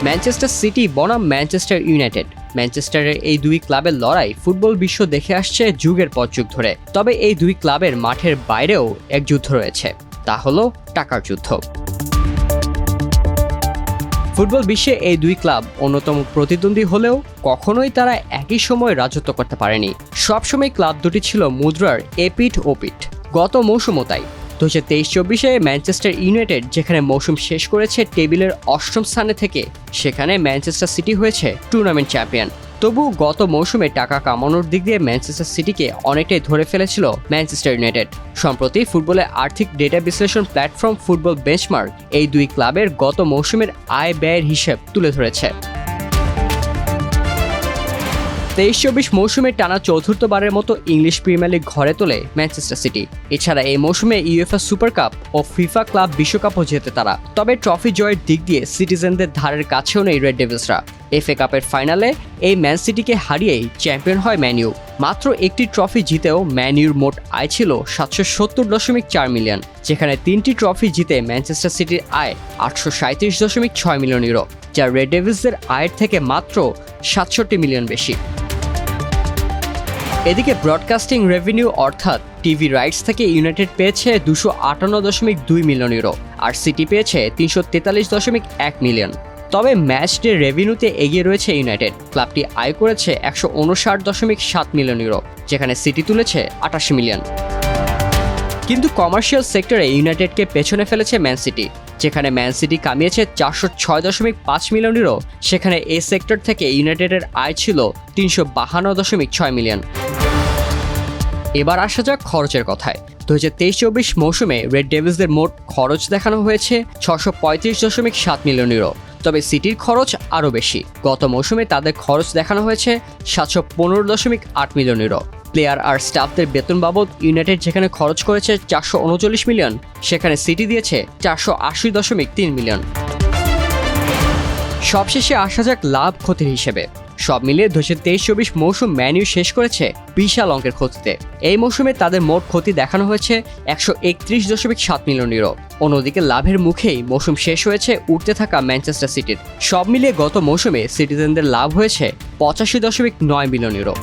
Manchester city বনাম Manchester United. ম্যানচেস্টারের এই দুই ক্লাবের লড়াই ফুটবল বিশ্ব দেখে আসছে যুগের পর যুগ ধরে। তবে এই দুই ক্লাবের মাঠের বাইরেও এক যুদ্ধ রয়েছে, তা হলো টাকার যুদ্ধ। ফুটবল বিশ্বে এই দুই ক্লাব অন্যতম প্রতিদ্বন্দ্বী হলেও কখনোই তারা একই সময় রাজত্ব করতে পারেনি। সবসময় ক্লাব দুটি ছিল মুদ্রার এপিঠ ওপিঠ। গত মৌসুমও তাই। 2023-24-এ ম্যানচেস্টার ইউনাইটেড যেখানে মৌসুম শেষ করেছে টেবিলের 8ম স্থানে থেকে, সেখানে ম্যানচেস্টার সিটি হয়েছে টুর্নামেন্ট চ্যাম্পিয়ন। তবু গত মৌসুমে টাকা কামানোর দিক দিয়ে ম্যানচেস্টার সিটিকে অনেকটাই ধরে ফেলেছিল ম্যানচেস্টার ইউনাইটেড। সম্প্রতি ফুটবলের আর্থিক ডেটা বিশ্লেষণ প্ল্যাটফর্ম ফুটবল বেঞ্চমার্ক এই দুই ক্লাবের গত মৌসুমের আয় ব্যয়ের হিসেব তুলে ধরেছে। 23-24 মৌসুমে টানা চতুর্থবারের মতো ইংলিশ প্রিমিয়ার লিগ ঘরে তোলে ম্যানচেস্টার সিটি। এছাড়া এই মৌসুমে ইউএফএ সুপার কাপ ও ফিফা ক্লাব বিশ্বকাপও জেতে তারা। তবে ট্রফি জয়ের দিক দিয়ে সিটিজেনদের ধারের কাছেও নেই রেড ডেভিলসরা। এফএ কাপের ফাইনালে এই ম্যান সিটিকে হারিয়েই চ্যাম্পিয়ন হয় ম্যান ইউ। মাত্র একটি ট্রফি জিতেও ম্যান ইউর মোট আয় ছিল 770.4 মিলিয়ন, যেখানে 3টি ট্রফি জিতে ম্যানচেস্টার সিটির আয় 837.6 মিলিয়ন ইউরো, যা রেড ডেভিলসদের আয়ের থেকে মাত্র 67 মিলিয়ন বেশি। এদিকে ব্রডকাস্টিং রেভিনিউ অর্থাৎ টিভি রাইটস থেকে ইউনাইটেড পেয়েছে 258.2 মিলিয়ন ইউরো, আর সিটি পেয়েছে 343.1 মিলিয়ন। তবে ম্যাচ ডে রেভিনিউতে এগিয়ে রয়েছে ইউনাইটেড। ক্লাবটি আয় করেছে 159.7 মিলিয়ন ইউরো, যেখানে সিটি তুলেছে 88 মিলিয়ন। কিন্তু কমার্শিয়াল সেক্টরে ইউনাইটেডকে পেছনে ফেলেছে ম্যান সিটি। যেখানে ম্যান সিটি কামিয়েছে 406.5 মিলিয়ন ইউরো, সেখানে এই সেক্টর থেকে ইউনাইটেডের আয় ছিল 352.6 মিলিয়ন। এবার আসা যাক খরচের কথায়। 2023-24 মৌসুমে রেড ডেভিলসদের মোট খরচ দেখানো হয়েছে 635.7 মিলিয়ন ইউরো। তবে সিটির খরচ আরও বেশি। গত মৌসুমে তাদের খরচ দেখানো হয়েছে 715.8 মিলিয়ন ইউরো। প্লেয়ার আর স্টাফদের বেতন বাবদ ইউনাইটেড যেখানে খরচ করেছে 439 মিলিয়ন, সেখানে সিটি দিয়েছে 480.3 মিলিয়ন। সবশেষে আসা যাক লাভ ক্ষতির হিসেবে। সব মিলিয়ে 2023-24 মৌসুম ম্যান ইউ শেষ করেছে বিশাল অঙ্কের ক্ষতিতে। এই মৌসুমে তাদের মোট ক্ষতি দেখানো হয়েছে 131.7 মিলিয়ন ইউরো। অন্যদিকে লাভের মুখেই মৌসুম শেষ হয়েছে উঠতে থাকা ম্যানচেস্টার সিটির। সব মিলিয়ে গত মৌসুমে সিটিজেনদের লাভ হয়েছে 85.9 মিলিয়ন ইউরো।